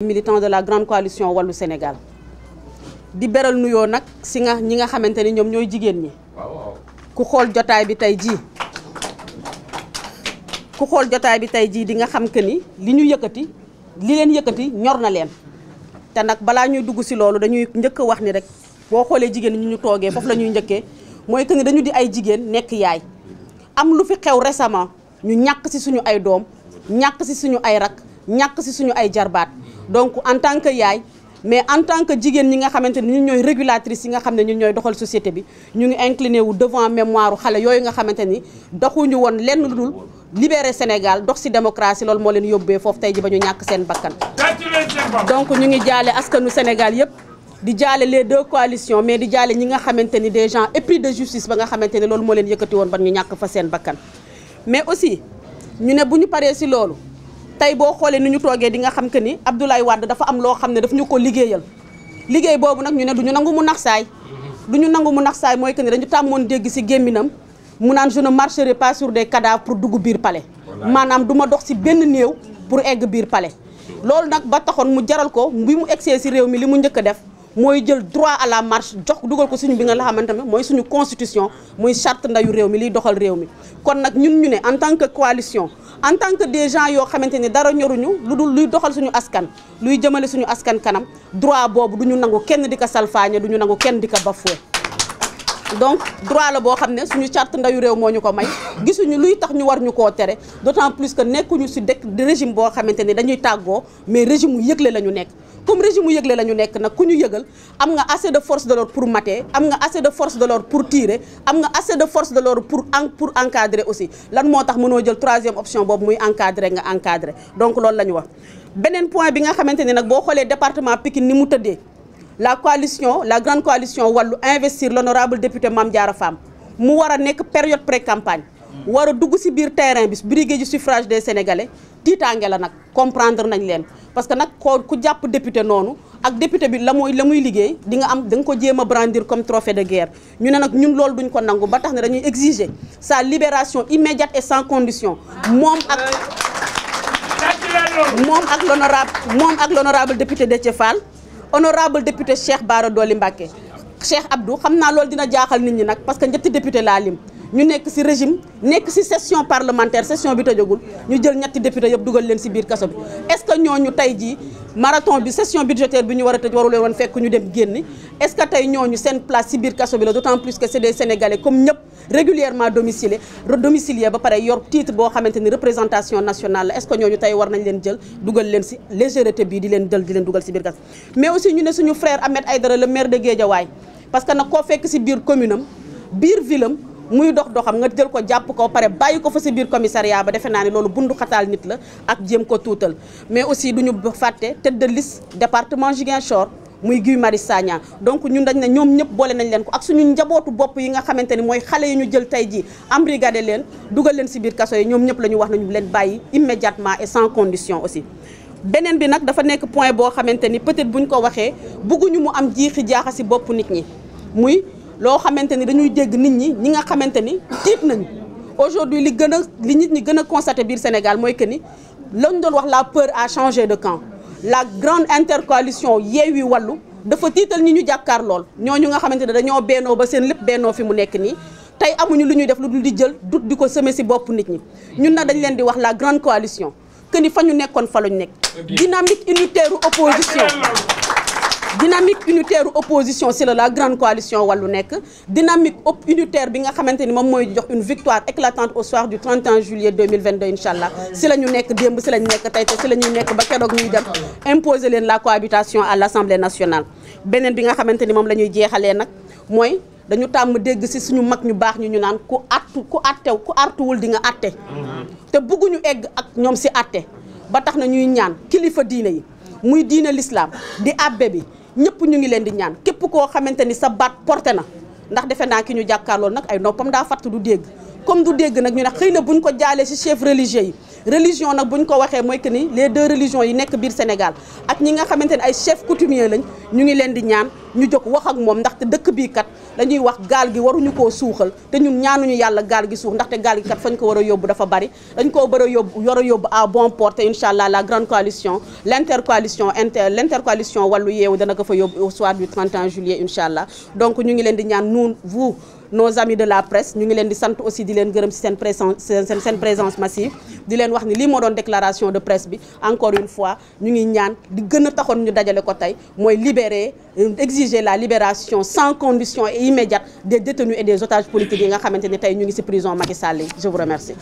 militant de la grande coalition Wallu Sénégal di beral nuyoo nag si ñi nga xamante ni ñoom ñooy jigéen ñi ku xool jotaay bi tey jii di nga xam que ni li leen yëkkati ñor na leen te nag balaa ñuy dugg si loolu dañuy njëkk wax ni rek boo xoolee jigéen ñi ñu toogee foofu la ñuy njëkkee mooy que ni dañu di ay jigéen nekk yaay am lu fi xew récemment ñu ñàkk si suñu ay doom ñàkk si suñu ay rak ñàkk si suñu ay jarbaat donc en tant que yaay mais en tant que jigéen ñi nga xamante ni ñun ñooy régulatrice yi nga xam ne ñun ñooy doxal société bi ñu ngi incliné wu devant mémoire xale yooyu nga xamante ni doxuñu woon lenn lu dul libérer Sénégal dox si démocratie loolu moo leen yóbbee foofu tey ji ba ñu ñàkk seen bakkan donc ñu ngi jaale askanu Sénégal yëpp di jaale les deux coalitions mais di jaale ñi nga xamante ni des gens épris de justice ba nga xamante ni loolu moo leen yëkkati woon ba ñu ñàkk fa seen bakkan mais aussi ñu ne bu ñu paree si loolu tey boo xoolee ni ñu toogee di nga xam que ni Abdoulaye Wade dafa am loo xam ne daf ñu ko liggéeyal liggéey boobu nag ñu ne du ñu nangu mu nax saay mooy que ni dañu tàmmoon dégg si gémminam mu naan je ne marcherai pas sur des cadavres pour dugg biir palais maanaam du ma dox si benn néew pour egg biir palais loolu nag ba taxoon mu jaral ko bi mu egsee si réew mi li mu njëkk a def mooy jël droit à la marche jox dugal ko suñu bi nga la xamante ne mooy suñu constitution muy charte ndayu réew mi liy doxal réew mi kon nag ñun ñu ne en tant que coalition en tant que des gens yoo xamante ni dara ñoruñu lu dul luy doxal suñu askan luy jëmale suñu askan kanam droit boobu du ñu nangu kenn di ko salfaañe du ñu nangu kenn di ko bafoué donc droit la boo xam ne suñu charte ndayu réew moo ñu ko may gisuñu luy tax ñu war ñu koo tere d'autant plus que nekkuñu si dëkk régime boo xamante ni dañuy tàggoo mais régime mu yëgle la ñu nekk comme régime mu yëgle la ñu nekk nag ku ñu yëgal am nga assez de force de l'ordre pour mater am nga assez de force de l'ordre pour tirer am nga assez de force de l'ordre pour encadrer aussi lan moo tax mënoo jël troisième option boobu muy encadrer nga encadrer donc loolu la ñu wax beneen point bi nga xamante ni nag boo xoolee département Pikine ni mu tëddee la grande coalition Wallu investir l'honorable député Mame Diarra Fam mu war a nekk période pré-campagne war a dugg ci biir terrain bi briguer du suffrage des Sénégalais tiitaange la nag comprendre nañ leen parce que nag ku jàpp député noonu ak député bi la muy liggéey di nga ko jéem a brandir comme trophée de guerre ñu ne nag ñun loolu duñ ko nangu ba tax ne dañuy exiger sa libération immédiate et sans condition moom ak l'honorable député Déthié Fall honorable député Cheikh Bara Dolly Mbacké Cheikh Abdou xam naa loolu dina jaaxal nit ñi nag parce que ñetti député laa lim ñu nekk ci régime nekk ci session parlementaire session bi tëjagul ñu jël ñetti député yëpp dugal leen ci biir kaso bi est-ce que ñooñu tey jii marathon bi session budgétaire bi ñu war a tëj waru leen woon fekk ñu dem génni est-ce que tey ñooñu seen place ci biir kaso bi la d'autant plus que c'est des Sénégalais comme ñëpp régulièrement domiciliés ba pare yor titre boo xamante ni représentation nationale la est-ce que ñooñu tey war nañ leen jël dugal leen ci légèreté bii di leen dugal ci biir kaso mais aussi ñu ne suñu frère Ahmed Aïdara le maire de Guédiawaye parce que nag koo fekk ci biir commune am biir ville am muy doxam nga jël ko jàpp ko pare bàyyi ko fa ci biir commissariat ba defe naa ne loolu bundu xataal nit la ak jéem ko tuutal mais aussi duñu fàtte tête de liste département Ziguinchor muy Guy Marius Sagna donc ñun dañ ne ñoom ñëpp boole nañ leen ko ak suñu njabootu bopp yi nga xamante ni mooy xale yi ñu jël tey jii embrigadé leen dugal leen ci biir kaso yi ñoom ñëpp la ñu wax nañu leen bàyyi immédiatement et sans condition aussi beneen bi nag dafa nekk point boo xamante ni peut-être buñ ko waxee bëgguñu mu am jiixi jaaxa ci bopp nit ñi muy loo xamante ni dañuy dégg nit ñi nga xamante ni tiit nañu aujourd'hui li nit ñi gën a constaté biir Sénégal mooy que ni lañ doon wax la peur a changé de camp la grande intercoalition Yewwi Wallu dafa tiital ñi ñu jàkkaar lool ñooñu nga xamante ne dañoo bennoo ba seen lépp bennoo fi mu nekk nii tey amuñu lu ñuy def lu dul di jël dut di ko semer ci bopp nit ñi ñun nag dañ leen di wax la grande coalition que ni fa ñu nekkoon fa lañ nekk dynamique unitaire opposition c'est la grande coalition Wallu nekk dynamique unitaire bi nga xamante ni moom mooy jox une victoire éclatante au soir du 31 juillet 2022 inchallah si la ñu nekk démb si la ñu nekk tey te si la ñuy nekk ba keroog ñuy dem imposer leen la cohabitation à l'Assemblée nationale beneen bi nga xamante ni moom la ñuy jeexalee nag mooy dañu tàmm dégg ci suñu mag ñu baax ñu naan ku artuwul di nga atte te bëgguñu egg ak ñoom ci atte ba tax na ñuy ñaan kilifa diine yi muy diine l'islam di abbé bi ñëpp ñu ngi leen di ñaan képp koo xamante ni sa baat porté na ndax defe naa ki ñu jàkkaarlool nag ay noppam daa fatt du dégg comme du dégg nag ñu ne xëy na buñ ko jaalee ci chef religieux yi religion nag buñ ko waxee mooy que ni les deux religions yi nekk biir Sénégal ak ñi nga xamante ni ay chef coutumier lañ ñu ngi leen di ñaan ñu jóg wax ak moom ndaxte dëkk bii kat dañuy wax gaal gi waruñu koo suuxal te ñun ñaanuñu yàlla gaal gi suux ndaxte gaal gi kat fañ ko war a yóbbu dafa bari dañ koo war a yóbbu à bon port te incha allah la grande coalition l'intercoalition wàllu yeewu dana ko fa yóbbu au soir du 31 juillet incha allah donc ñu ngi leen di ñaan nous vous nos amis de la presse ñu ngi leen di sant aussi di leen gërëm ci seen présence massive di leen wax ni lii moo doon déclaration de presse bi encore une fois ñu ngi ñaan di gën a taxoon ñu dajale ko tey mooy libérer exiger la libération sans condition et immédiate des détenus et des otages politiques yi nga xamante ni tey ñu ngi ci prison Macky Sall yi je vous remercie.